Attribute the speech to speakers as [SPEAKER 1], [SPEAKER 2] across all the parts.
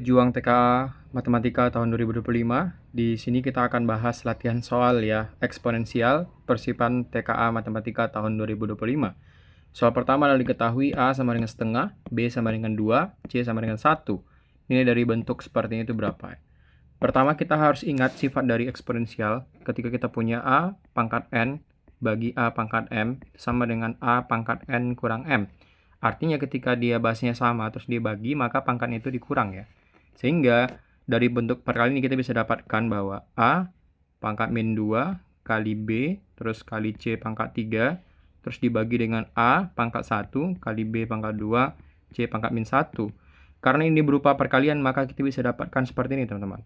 [SPEAKER 1] Pejuang TKA Matematika tahun 2025. Di sini kita akan bahas latihan soal ya, eksponensial persiapan TKA Matematika tahun 2025. Soal pertama adalah diketahui A sama dengan setengah, B sama dengan 2, C sama dengan 1. Nilai dari bentuk seperti ini itu berapa? Pertama kita harus ingat sifat dari eksponensial. Ketika kita punya A pangkat N bagi A pangkat M sama dengan A pangkat N kurang M. Artinya ketika dia basisnya sama terus dibagi, maka pangkatnya itu dikurang ya. Sehingga dari bentuk perkalian ini kita bisa dapatkan bahwa A pangkat min 2 kali B terus kali C pangkat 3 terus dibagi dengan A pangkat 1 kali B pangkat 2 C pangkat min 1. Karena ini berupa perkalian maka kita bisa dapatkan seperti ini teman-teman.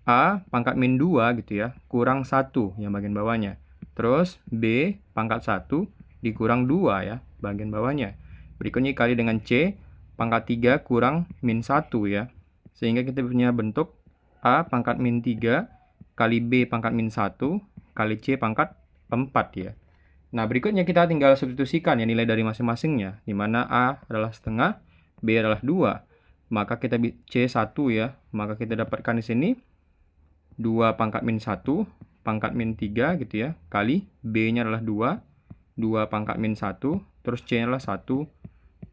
[SPEAKER 1] A pangkat min 2 gitu ya, kurang 1 yang bagian bawahnya. Terus B pangkat 1 dikurang 2 ya, bagian bawahnya. Berikutnya kali dengan C pangkat 3 kurang min 1 ya. Sehingga kita punya bentuk A pangkat min 3 kali B pangkat min 1 kali C pangkat 4 ya. Nah, berikutnya kita tinggal substitusikan ya nilai dari masing-masingnya, di mana A adalah setengah, B adalah 2. Maka kita C1 ya, maka kita dapatkan di sini 2 pangkat min 1 pangkat min 3 gitu ya, kali B-nya adalah 2, 2 pangkat min 1, terus C-nya adalah 1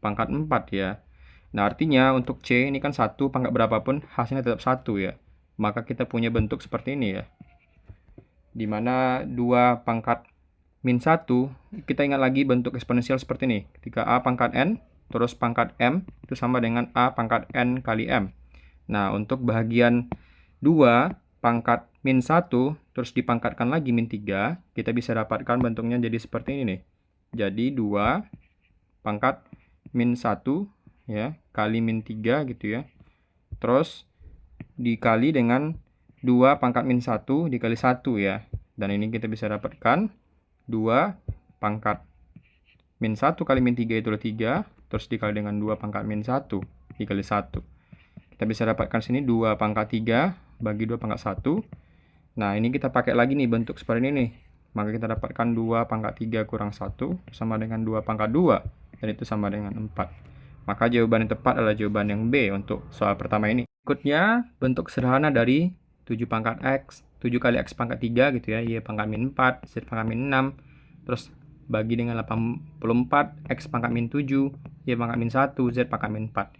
[SPEAKER 1] pangkat 4 ya. Nah, artinya untuk C ini kan 1 pangkat berapapun hasilnya tetap 1 ya. Maka kita punya bentuk seperti ini ya. Dimana 2 pangkat min 1, kita ingat lagi bentuk eksponensial seperti ini. Ketika A pangkat N, terus pangkat M, itu sama dengan A pangkat N kali M. Nah, untuk bahagian 2 pangkat min 1, terus dipangkatkan lagi min 3, kita bisa dapatkan bentuknya jadi seperti ini nih. Jadi 2 pangkat min 1 ya, kali min 3 gitu ya. Terus dikali dengan 2 pangkat min 1 dikali 1 ya. Dan ini kita bisa dapatkan 2 pangkat min 1 kali min 3 itu 3, terus dikali dengan 2 pangkat min 1 dikali 1. Kita bisa dapatkan sini 2 pangkat 3 bagi 2 pangkat 1. Nah, ini kita pakai lagi nih bentuk seperti ini nih. Maka kita dapatkan 2 pangkat 3 kurang 1 sama dengan 2 pangkat 2. Dan itu sama dengan 4. Maka jawaban yang tepat adalah jawaban yang B untuk soal pertama ini. Berikutnya, bentuk sederhana dari 7 pangkat X. 7 kali X pangkat 3 gitu ya. Y pangkat min 4, Z pangkat min 6. Terus bagi dengan 84, X pangkat min 7, Y pangkat min 1, Z pangkat min 4.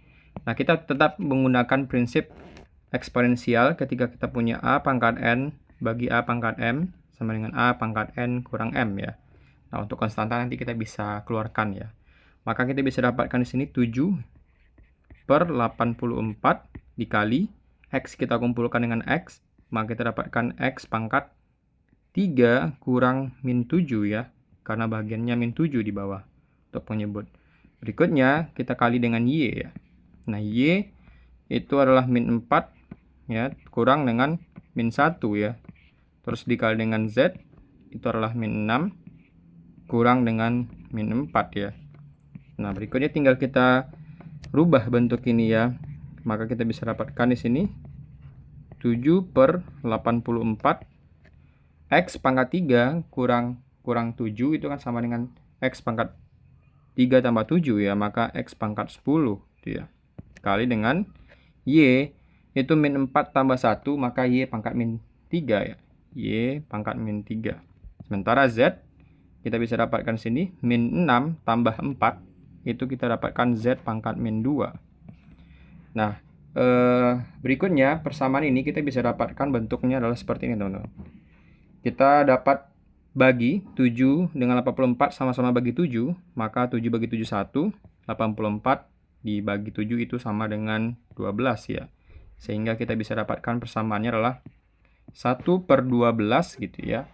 [SPEAKER 1] Nah, kita tetap menggunakan prinsip eksponensial ketika kita punya A pangkat N bagi A pangkat M sama dengan A pangkat N kurang M ya. Nah, untuk konstanta nanti kita bisa keluarkan ya. Maka kita bisa dapatkan di sini 7 per 84 dikali X kita kumpulkan dengan X, maka kita dapatkan X pangkat 3 kurang min 7 ya, karena bagiannya min 7 di bawah untuk penyebut. Berikutnya kita kali dengan Y ya. Nah, Y itu adalah min 4 ya, kurang dengan min 1 ya. Terus dikali dengan Z itu adalah min 6 kurang dengan min 4 ya. Nah, berikutnya tinggal kita rubah bentuk ini ya. Maka kita bisa dapatkan di sini 7 per 84 X pangkat 3 kurang 7 itu kan sama dengan X pangkat 3 tambah 7 ya. Maka X pangkat 10 gitu ya. Kali dengan Y itu min 4 tambah 1, maka Y pangkat min 3 ya. Y pangkat min 3. Sementara Z kita bisa dapatkan sini min 6 tambah 4, itu kita dapatkan Z pangkat min 2. Nah, berikutnya persamaan ini kita bisa dapatkan bentuknya adalah seperti ini teman-teman. Kita dapat bagi 7 dengan 84 sama-sama bagi 7, maka 7 bagi 7 1, 84 dibagi 7 itu sama dengan 12 ya. Sehingga kita bisa dapatkan persamaannya adalah 1 per 12 gitu ya.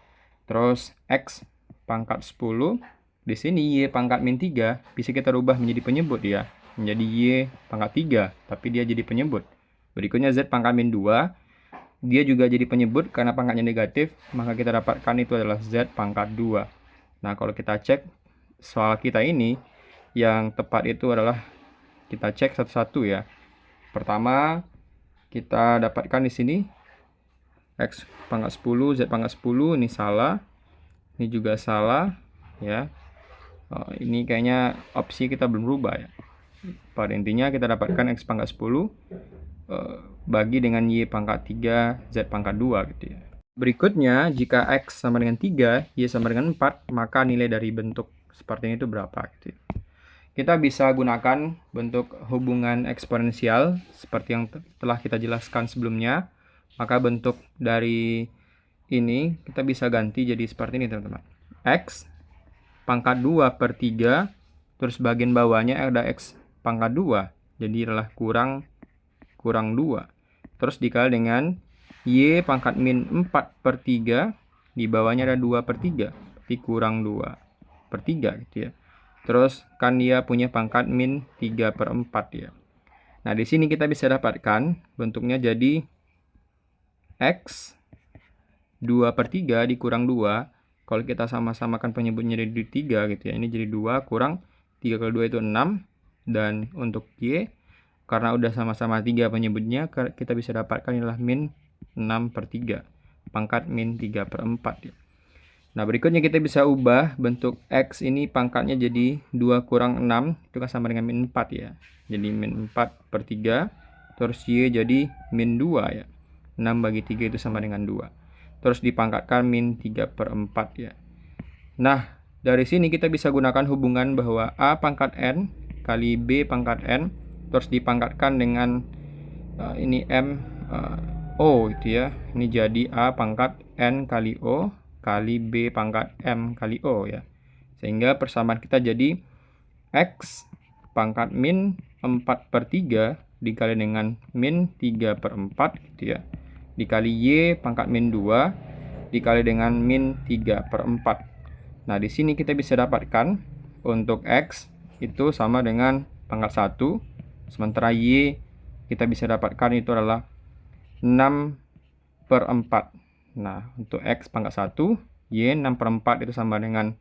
[SPEAKER 1] Terus X pangkat 10, di sini Y pangkat min 3 bisa kita rubah menjadi penyebut ya. Menjadi Y pangkat 3, tapi dia jadi penyebut. Berikutnya Z pangkat min 2, dia juga jadi penyebut karena pangkatnya negatif, maka kita dapatkan itu adalah Z pangkat 2. Nah, kalau kita cek soal kita ini, yang tepat itu adalah kita cek satu-satu ya. Pertama, kita dapatkan di sini X pangkat 10, Z pangkat 10, ini salah. Ini juga salah ya. Ini kayaknya opsi kita belum berubah ya. Pada intinya kita dapatkan X pangkat 10 bagi dengan Y pangkat 3, Z pangkat 2 gitu ya. Berikutnya, jika X sama dengan 3, Y sama dengan 4, maka nilai dari bentuk seperti ini itu berapa gitu ya. Kita bisa gunakan bentuk hubungan eksponensial seperti yang telah kita jelaskan sebelumnya. Maka bentuk dari ini kita bisa ganti jadi seperti ini teman-teman. X pangkat 2 per 3, terus bagian bawahnya ada X pangkat 2, jadi adalah kurang 2. Terus dikali dengan Y pangkat min 4 per 3, di bawahnya ada 2 per 3, berarti kurang 2 per 3 gitu ya. Terus kan dia punya pangkat min 3 per 4 ya. Nah, di sini kita bisa dapatkan bentuknya jadi X 2 per 3 dikurang 2. Kalau kita sama-samakan penyebutnya jadi 3 gitu ya. Ini jadi 2 kurang 3 kali 2 itu 6. Dan untuk Y, karena udah sama-sama 3 penyebutnya, kita bisa dapatkan adalah min 6 per 3. Pangkat min 3 per 4 ya. Nah, berikutnya kita bisa ubah bentuk X ini pangkatnya jadi 2 kurang 6, itu kan sama dengan min 4 ya. Jadi min 4 per 3, terus Y jadi min 2 ya. 6 bagi 3 itu sama dengan 2. Terus dipangkatkan min 3 per 4 ya. Nah, dari sini kita bisa gunakan hubungan bahwa A pangkat N kali B pangkat N, terus dipangkatkan dengan ini M O itu ya. Ini jadi A pangkat N kali O kali B pangkat M kali O ya. Sehingga persamaan kita jadi X pangkat min 4 per 3 dikali dengan min 3 per 4 gitu ya. Dikali Y pangkat min 2 dikali dengan min 3 per 4. Nah, di sini kita bisa dapatkan untuk X itu sama dengan pangkat 1. Sementara Y kita bisa dapatkan itu adalah 6 per 4. Nah, untuk X pangkat 1, Y 6 per 4 itu sama dengan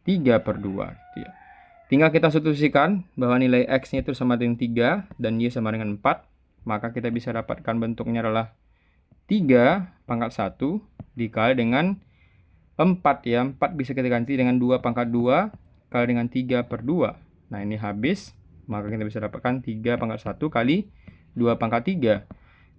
[SPEAKER 1] 3 per 2 gitu ya. Tinggal kita substitusikan bahwa nilai X-nya itu sama dengan 3 dan Y sama dengan 4. Maka kita bisa dapatkan bentuknya adalah 3 pangkat 1 dikali dengan 4 ya. 4 bisa kita ganti dengan 2 pangkat 2 kali dengan 3 per 2. Nah, ini habis. Maka kita bisa dapatkan 3 pangkat 1 kali 2 pangkat 3.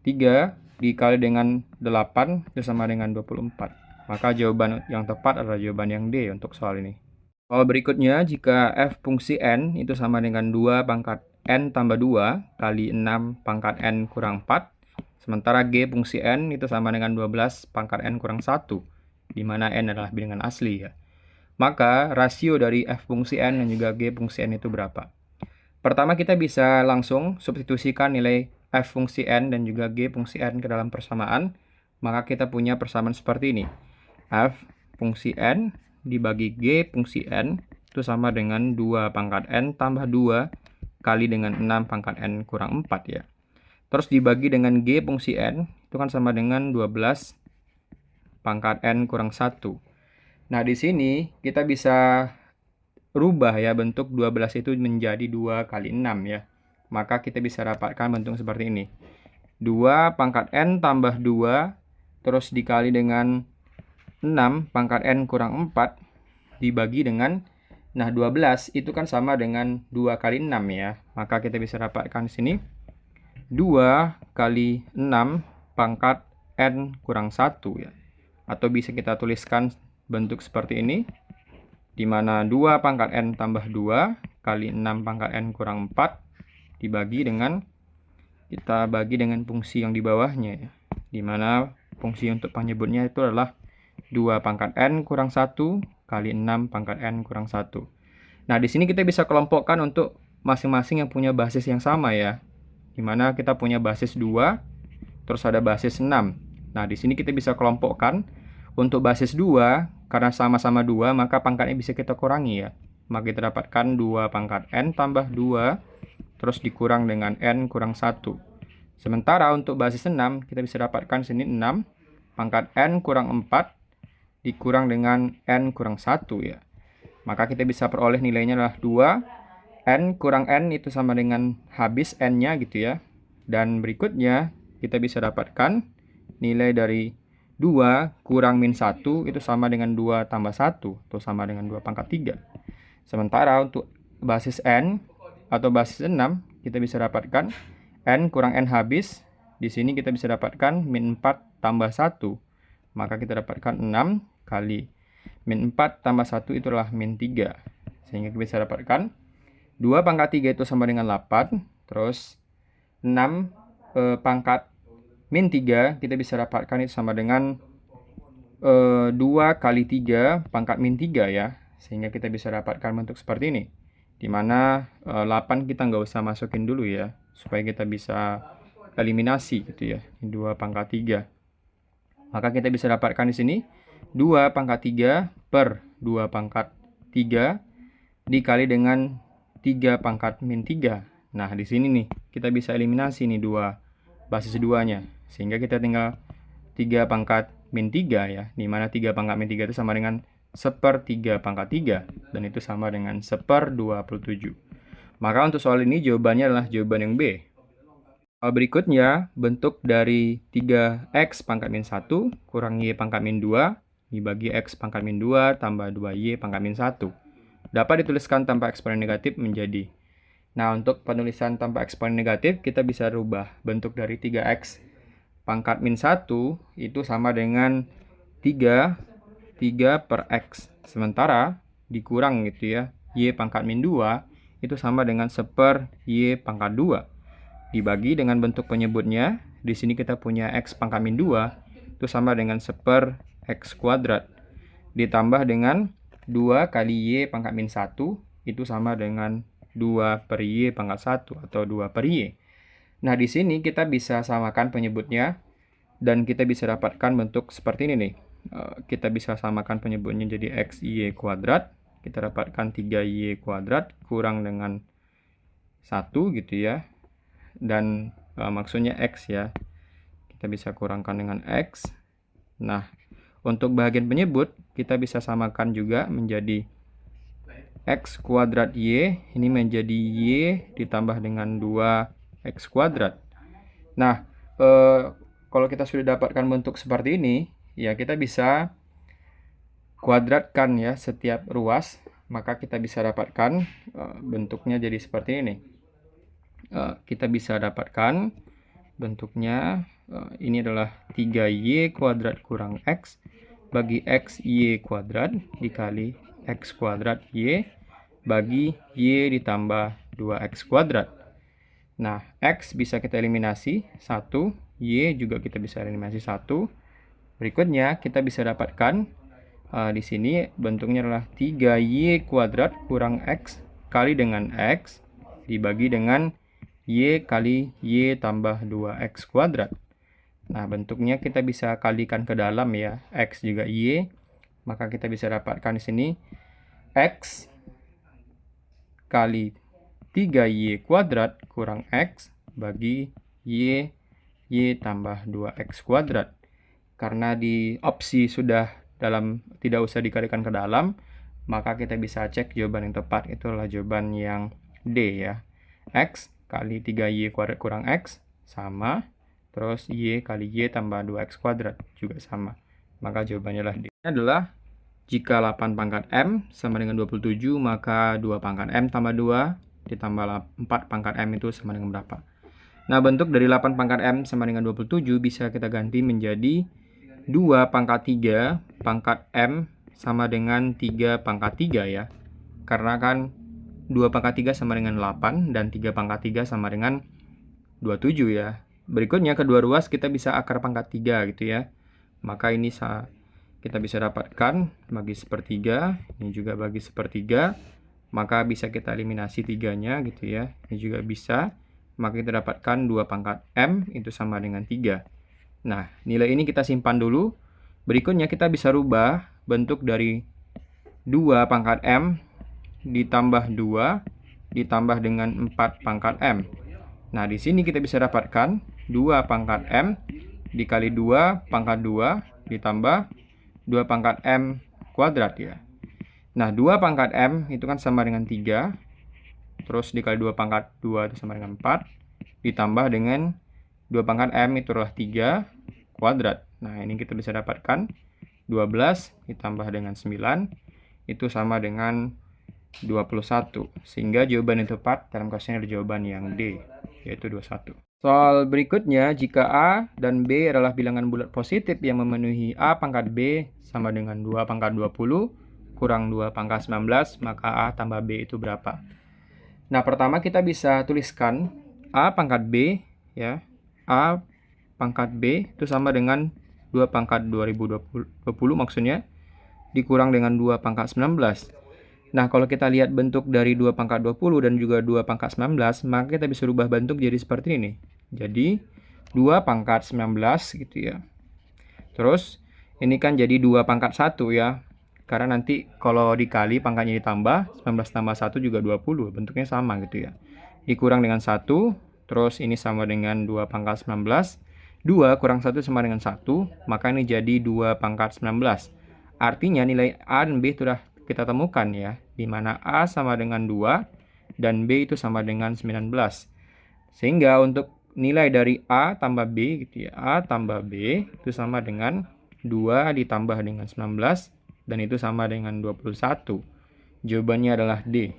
[SPEAKER 1] 3 dikali dengan 8 itu sama dengan 24. Maka jawaban yang tepat adalah jawaban yang D untuk soal ini. Soal berikutnya, jika f fungsi n itu sama dengan 2 pangkat n tambah 2 kali 6 pangkat n kurang 4, sementara g fungsi n itu sama dengan 12 pangkat n kurang 1, di mana n adalah bilangan asli ya. Maka rasio dari f fungsi n dan juga g fungsi n itu berapa? Pertama, kita bisa langsung substitusikan nilai f fungsi n dan juga g fungsi n ke dalam persamaan. Maka kita punya persamaan seperti ini. F fungsi n dibagi G fungsi n itu sama dengan 2 pangkat n tambah 2 kali dengan 6 pangkat n kurang 4 ya. Terus dibagi dengan G fungsi n itu kan sama dengan 12 pangkat n kurang 1. Nah, di sini kita bisa rubah ya bentuk 12 itu menjadi 2 kali 6 ya. Maka kita bisa dapatkan bentuk seperti ini. 2 pangkat n tambah 2 terus dikali dengan 6 pangkat n kurang 4 dibagi dengan, nah 12 itu kan sama dengan 2 kali 6 ya. Maka kita bisa dapatkan di sini 2 kali 6 pangkat n kurang 1 ya. Atau bisa kita tuliskan bentuk seperti ini, di mana 2 pangkat n tambah 2 kali 6 pangkat n kurang 4 dibagi dengan, kita bagi dengan fungsi yang di bawahnya ya. Di mana fungsi untuk penyebutnya itu adalah 2 pangkat n kurang 1 kali 6 pangkat n kurang 1. Nah, di sini kita bisa kelompokkan untuk masing-masing yang punya basis yang sama ya. Di mana kita punya basis 2, terus ada basis 6. Nah, di sini kita bisa kelompokkan untuk basis 2, karena sama-sama 2, maka pangkatnya bisa kita kurangi ya. Maka kita dapatkan 2 pangkat n tambah 2, terus dikurang dengan n kurang 1. Sementara untuk basis 6, kita bisa dapatkan sini 6 pangkat n kurang 4 dikurang dengan n kurang 1 ya. Maka kita bisa peroleh nilainya adalah 2. N kurang n itu sama dengan habis n-nya gitu ya. Dan berikutnya kita bisa dapatkan nilai dari 2 kurang min 1 itu sama dengan 2 tambah 1 atau sama dengan 2 pangkat 3. Sementara untuk basis n atau basis 6 kita bisa dapatkan n kurang n habis Di sini kita bisa dapatkan min 4 tambah 1. Maka kita dapatkan 6 kali min 4 tambah 1 itulah min 3. Sehingga kita bisa dapatkan 2 pangkat 3 itu sama dengan 8. Terus 6 pangkat min 3 kita bisa dapatkan itu sama dengan 2 kali 3 pangkat min 3 ya. Sehingga kita bisa dapatkan bentuk seperti ini. Dimana 8 kita nggak usah masukin dulu ya. Supaya kita bisa eliminasi gitu ya. 2 pangkat 3. Maka kita bisa dapatkan di sini 2 pangkat 3 per 2 pangkat 3 dikali dengan 3 pangkat min 3. Nah, di sini nih kita bisa eliminasi nih 2 basis 2-nya. Sehingga kita tinggal 3 pangkat min 3 ya. Dimana 3 pangkat min 3 itu sama dengan 1/3 pangkat 3. Dan itu sama dengan 1/27. Maka untuk soal ini jawabannya adalah jawaban yang B. Berikutnya, bentuk dari 3x pangkat min 1 kurang y pangkat min 2 dibagi x pangkat min 2 tambah 2y pangkat min 1. Dapat dituliskan tanpa eksponen negatif menjadi. Nah, untuk penulisan tanpa eksponen negatif, kita bisa rubah bentuk dari 3x pangkat min 1 itu sama dengan 3 per x. Sementara dikurang gitu ya, y pangkat min 2 itu sama dengan 1/y pangkat 2. Dibagi dengan bentuk penyebutnya, di sini kita punya x pangkat min 2 itu sama dengan 1/x kuadrat. Ditambah dengan 2 kali y pangkat min 1 itu sama dengan 2/y pangkat 1 atau 2/y. Nah, di sini kita bisa samakan penyebutnya dan kita bisa dapatkan bentuk seperti ini nih. Kita bisa samakan penyebutnya jadi xy kuadrat. Kita dapatkan 3y kuadrat kurang dengan 1 gitu ya. Dan maksudnya x ya. Kita bisa kurangkan dengan x. Nah, untuk bagian penyebut kita bisa samakan juga menjadi x kuadrat y. Ini menjadi y ditambah dengan 2x kuadrat. Nah, kalau kita sudah dapatkan bentuk seperti ini, ya kita bisa kuadratkan ya setiap ruas, maka kita bisa dapatkan bentuknya jadi seperti ini. Kita bisa dapatkan bentuknya ini adalah 3y kuadrat kurang x bagi xy kuadrat dikali x kuadrat y bagi y ditambah 2x kuadrat. Nah, x bisa kita eliminasi 1, y juga kita bisa eliminasi 1. Berikutnya kita bisa dapatkan di sini bentuknya adalah 3y kuadrat kurang x kali dengan x dibagi dengan y kali y tambah 2x kuadrat. Nah, bentuknya kita bisa kalikan ke dalam ya, x juga y. Maka kita bisa dapatkan di sini x kali 3y kuadrat kurang x bagi y tambah 2x kuadrat. Karena di opsi sudah tidak usah dikalikan ke dalam, maka kita bisa cek jawaban yang tepat. Itulah jawaban yang D ya. X kali 3y kuadrat kurang x sama, terus y kali y tambah 2x kuadrat juga sama. Maka jawabannya adalah D. Ini adalah jika 8 pangkat m sama dengan 27, maka 2 pangkat m tambah 2 ditambah 4 pangkat m itu sama dengan berapa? Nah, bentuk dari 8 pangkat m sama dengan 27 bisa kita ganti menjadi 2 pangkat 3 pangkat m sama dengan 3 pangkat 3 ya. Karena kan 2 pangkat 3 sama dengan 8 dan 3 pangkat 3 sama dengan 27 ya. Berikutnya kedua ruas kita bisa akar pangkat 3 gitu ya. Maka ini kita bisa dapatkan bagi sepertiga, ini juga bagi sepertiga. Maka bisa kita eliminasi 3-nya gitu ya. Ini juga bisa. Maka kita dapatkan 2 pangkat m itu sama dengan 3. Nah, nilai ini kita simpan dulu. Berikutnya kita bisa rubah bentuk dari 2 pangkat m ditambah 2 ditambah dengan 4 pangkat m. Nah, di sini kita bisa dapatkan 2 pangkat m dikali 2 pangkat 2 ditambah 2 pangkat m kuadrat ya. Nah, 2 pangkat m itu kan sama dengan 3. Terus dikali 2 pangkat 2 itu sama dengan 4. Ditambah dengan 2 pangkat m itu adalah 3 kuadrat. Nah, ini kita bisa dapatkan 12 ditambah dengan 9 itu sama dengan 21. Sehingga jawaban yang tepat dalam kasus ini adalah jawaban yang D, yaitu 21. Soal berikutnya, jika A dan B adalah bilangan bulat positif yang memenuhi A pangkat B sama dengan 2 pangkat 20 kurang 2 pangkat 19, maka A tambah B itu berapa? Nah, pertama kita bisa tuliskan A pangkat B, ya. A pangkat B itu sama dengan 2 pangkat 2020 maksudnya, dikurang dengan 2 pangkat 19. Nah, kalau kita lihat bentuk dari 2 pangkat 20 dan juga 2 pangkat 19, maka kita bisa rubah bentuk jadi seperti ini. Jadi, 2 pangkat 19 gitu ya. Terus, ini kan jadi 2 pangkat 1 ya. Karena nanti kalau dikali pangkatnya ditambah, 19 tambah 1 juga 20. Bentuknya sama gitu ya. Dikurang dengan 1, terus ini sama dengan 2 pangkat 19. 2 kurang 1 sama dengan 1, maka ini jadi 2 pangkat 19. Artinya nilai A dan B sudah kita temukan ya, di mana A sama dengan 2 dan B itu sama dengan 19. Sehingga untuk nilai dari A tambah B gitu ya, A tambah B itu sama dengan 2 ditambah dengan 19 dan itu sama dengan 21. Jawabannya adalah D.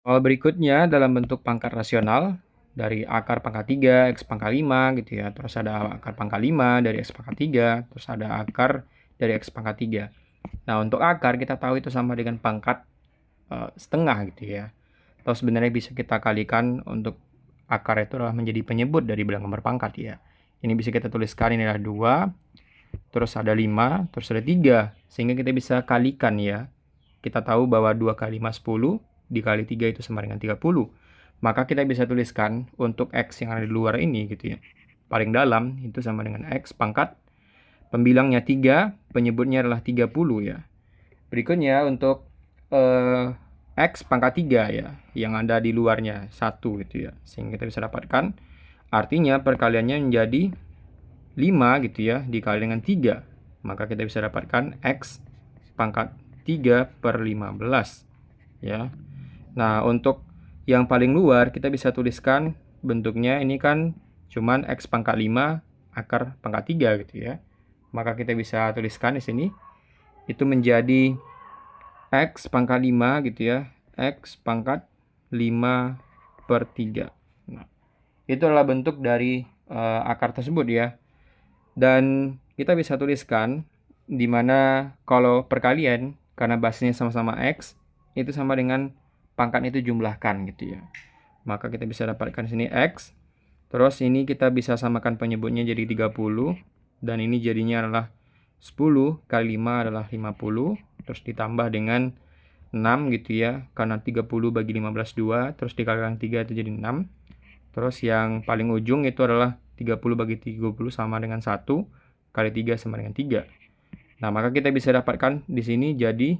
[SPEAKER 1] Soal berikutnya dalam bentuk pangkat rasional dari akar pangkat 3, X pangkat 5 gitu ya. Terus ada akar pangkat 5 dari X pangkat 3, terus ada akar dari X pangkat 3. Nah, untuk akar kita tahu itu sama dengan pangkat setengah gitu ya. Atau sebenarnya bisa kita kalikan untuk akar itu adalah menjadi penyebut dari bilangan berpangkat ya. Ini bisa kita tuliskan ini adalah 2, terus ada 5, terus ada 3. Sehingga kita bisa kalikan ya. Kita tahu bahwa 2 kali 5 10, dikali 3 itu sama dengan 30. Maka kita bisa tuliskan untuk X yang ada di luar ini gitu ya. Paling dalam itu sama dengan X pangkat. Pembilangnya 3, penyebutnya adalah 30 ya. Berikutnya untuk X pangkat 3 ya, yang ada di luarnya 1 gitu ya. Sehingga kita bisa dapatkan, artinya perkaliannya menjadi 5 gitu ya, dikali dengan 3. Maka kita bisa dapatkan X pangkat 3 per 15 ya. Nah, untuk yang paling luar kita bisa tuliskan bentuknya ini kan cuman X pangkat 5 akar pangkat 3 gitu ya. Maka kita bisa tuliskan di sini itu menjadi X pangkat 5 gitu ya. X pangkat 5 per 3. Nah, itu adalah bentuk dari akar tersebut ya. Dan kita bisa tuliskan di mana kalau perkalian karena basisnya sama-sama X itu sama dengan pangkat itu jumlahkan gitu ya. Maka kita bisa dapatkan sini X. Terus ini kita bisa samakan penyebutnya jadi 30. Dan ini jadinya adalah 10 kali 5 adalah 50. Terus ditambah dengan 6 gitu ya. Karena 30 bagi 15 2. Terus dikalikan 3 itu jadi 6. Terus yang paling ujung itu adalah 30 bagi 30 sama dengan 1. Kali 3 sama dengan 3. Nah, maka kita bisa dapatkan di sini jadi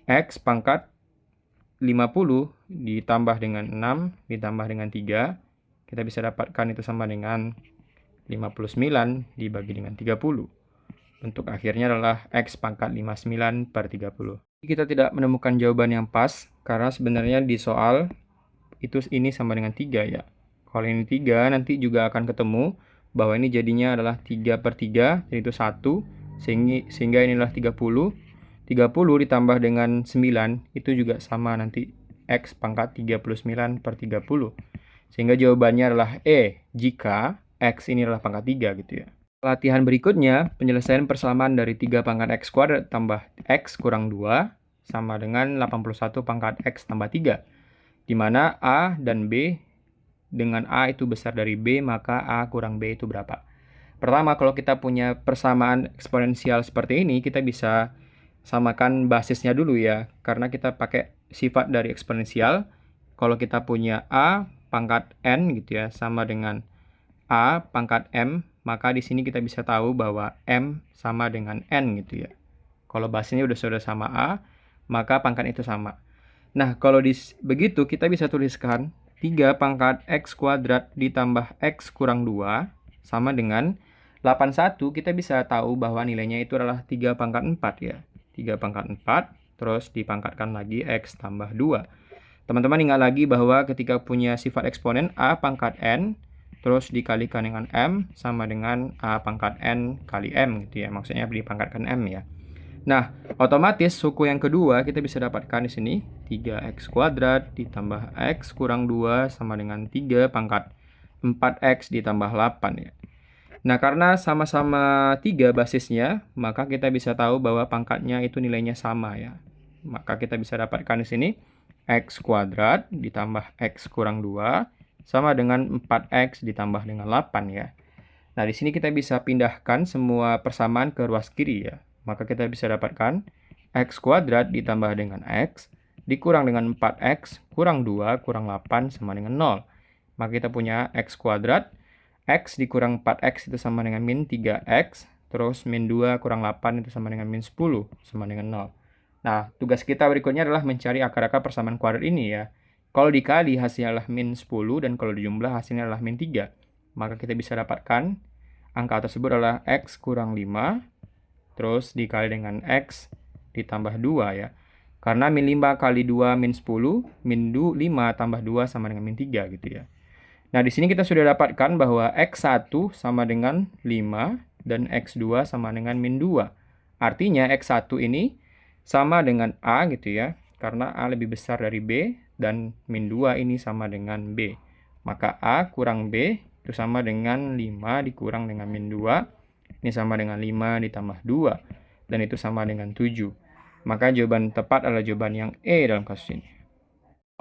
[SPEAKER 1] X pangkat 50 ditambah dengan 6 ditambah dengan 3. Kita bisa dapatkan itu sama dengan 59 dibagi dengan 30. Bentuk akhirnya adalah X pangkat 59 per 30. Kita tidak menemukan jawaban yang pas karena sebenarnya di soal itu ini sama dengan 3 ya. Kalau ini 3 nanti juga akan ketemu bahwa ini jadinya adalah 3 per 3 yaitu 1 sehingga ini adalah 30. 30 ditambah dengan 9 itu juga sama nanti X pangkat 39 per 30. Sehingga jawabannya adalah E jika X ini adalah pangkat 3 gitu ya. Latihan berikutnya, penyelesaian persamaan dari 3 pangkat X kuadrat tambah X kurang 2 sama dengan 81 pangkat X tambah 3. Di mana A dan B dengan A itu besar dari B, maka A kurang B itu berapa? Pertama, kalau kita punya persamaan eksponensial seperti ini, kita bisa samakan basisnya dulu ya. Karena kita pakai sifat dari eksponensial. Kalau kita punya A pangkat N gitu ya, sama dengan A pangkat M, maka di sini kita bisa tahu bahwa M sama dengan N gitu ya. Kalau basisnya sudah sama A, maka pangkat itu sama. Nah, kalau begitu kita bisa tuliskan 3 pangkat X kuadrat ditambah X kurang 2 sama dengan 81. Kita bisa tahu bahwa nilainya itu adalah 3 pangkat 4 ya. 3 pangkat 4, terus dipangkatkan lagi X tambah 2. Teman-teman ingat lagi bahwa ketika punya sifat eksponen A pangkat N, terus dikalikan dengan M sama dengan A pangkat N kali M gitu ya. Maksudnya dipangkatkan M ya. Nah, otomatis suku yang kedua kita bisa dapatkan di sini 3x kuadrat ditambah x kurang 2 sama dengan 3 pangkat 4x ditambah 8 ya. Nah, karena sama-sama 3 basisnya, maka kita bisa tahu bahwa pangkatnya itu nilainya sama ya. Maka kita bisa dapatkan di sini x kuadrat ditambah x kurang 2 sama dengan 4x ditambah dengan 8 ya. Nah, di sini kita bisa pindahkan semua persamaan ke ruas kiri ya. Maka kita bisa dapatkan x kuadrat ditambah dengan x dikurang dengan 4x kurang 2 kurang 8 sama dengan 0. Maka kita punya x kuadrat, x dikurang 4x itu sama dengan min 3x, terus min 2 kurang 8 itu sama dengan min 10, sama dengan 0. Nah, tugas kita berikutnya adalah mencari akar-akar persamaan kuadrat ini ya. Kalau dikali hasilnya adalah min 10 dan kalau dijumlah hasilnya adalah min 3. Maka kita bisa dapatkan angka tersebut adalah x kurang 5, terus dikali dengan x ditambah 2 ya. Karena min 5 kali 2 min 10, min 5 tambah 2 sama dengan min 3 gitu ya. Nah, di sini kita sudah dapatkan bahwa x1 sama dengan 5 dan x2 sama dengan min 2. Artinya x1 ini sama dengan A gitu ya, karena A lebih besar dari B, dan min 2 ini sama dengan B. Maka A kurang B itu sama dengan 5 dikurang dengan min 2, ini sama dengan 5 ditambah 2, dan itu sama dengan 7. Maka jawaban tepat adalah jawaban yang E dalam kasus ini.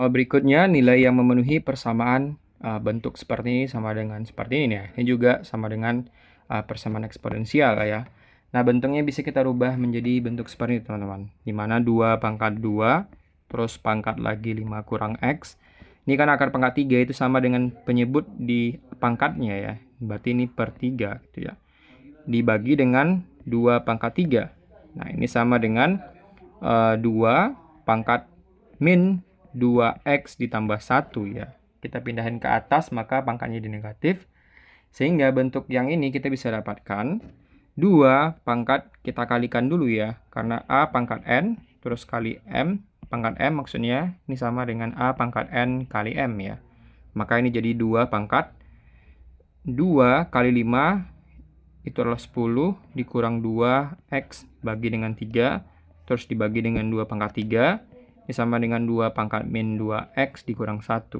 [SPEAKER 1] Berikutnya, nilai yang memenuhi persamaan bentuk seperti ini sama dengan seperti ini ya. Ini juga sama dengan persamaan eksponensial ya. Nah, bentuknya bisa kita rubah menjadi bentuk seperti ini, teman-teman. Dimana 2 pangkat 2, terus pangkat lagi 5 kurang x. Ini kan akar pangkat 3 itu sama dengan penyebut di pangkatnya ya. Berarti ini per 3 gitu ya. Dibagi dengan 2 pangkat 3. Nah, ini sama dengan 2 pangkat min 2x ditambah 1 ya. Kita pindahin ke atas, maka pangkatnya jadi negatif. Sehingga bentuk yang ini kita bisa dapatkan 2 pangkat kita kalikan dulu ya. Karena A pangkat N, terus kali M. Pangkat M maksudnya ini sama dengan A pangkat N kali M ya. Maka ini jadi 2 pangkat 2 kali 5 itu adalah 10 dikurang 2x bagi dengan 3. Terus dibagi dengan 2 pangkat 3. Ini sama dengan 2 pangkat min 2x dikurang 1.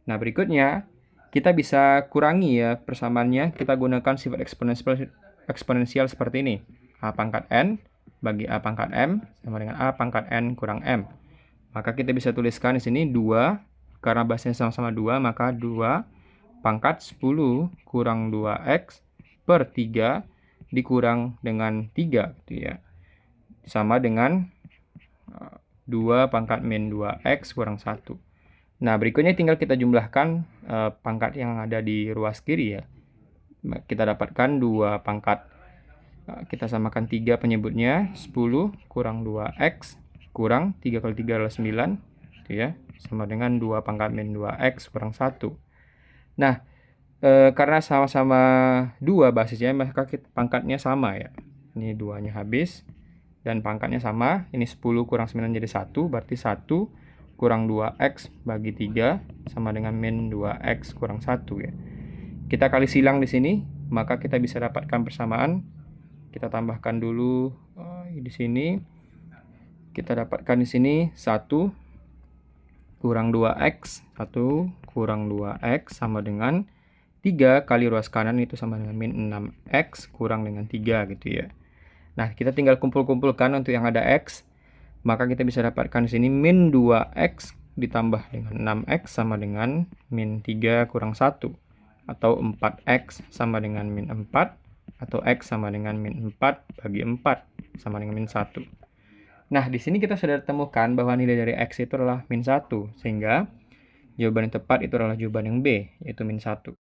[SPEAKER 1] Nah, berikutnya kita bisa kurangi ya persamaannya. Kita gunakan sifat eksponensial seperti ini. A pangkat N bagi A pangkat M sama dengan A pangkat N kurang M. Maka kita bisa tuliskan di sini 2. Karena bahasanya sama-sama 2, maka 2 pangkat 10 kurang 2x per 3 dikurang dengan 3 gitu ya. Sama dengan 2 pangkat min 2x kurang 1. Nah, berikutnya tinggal kita jumlahkan pangkat yang ada di ruas kiri ya. Kita dapatkan 2 pangkat, kita samakan 3 penyebutnya, 10 kurang 2x kurang 3 kali 3 adalah 9 gitu ya, sama dengan 2 pangkat min 2x kurang 1. Nah, karena sama-sama 2 basisnya, maka pangkatnya sama ya. Ini 2-nya habis dan pangkatnya sama. Ini 10 kurang 9 jadi 1, berarti 1 kurang 2x bagi 3 sama dengan min 2x kurang 1 ya. Kita kali silang di sini, maka kita bisa dapatkan persamaan. Kita tambahkan dulu di sini. Kita dapatkan di sini 1 kurang 2x, 1 kurang 2x sama dengan 3 kali ruas kanan itu sama dengan min 6x kurang dengan 3 gitu ya. Nah, kita tinggal kumpul-kumpulkan untuk yang ada x. Maka kita bisa dapatkan di sini min 2x ditambah dengan 6x sama dengan min 3 kurang 1. Atau 4x sama dengan min 4. Atau x sama dengan min 4 bagi 4 sama dengan min 1. Nah, di sini kita sudah temukan bahwa nilai dari x itu adalah min 1. Sehingga jawaban yang tepat itu adalah jawaban yang B, yaitu min 1.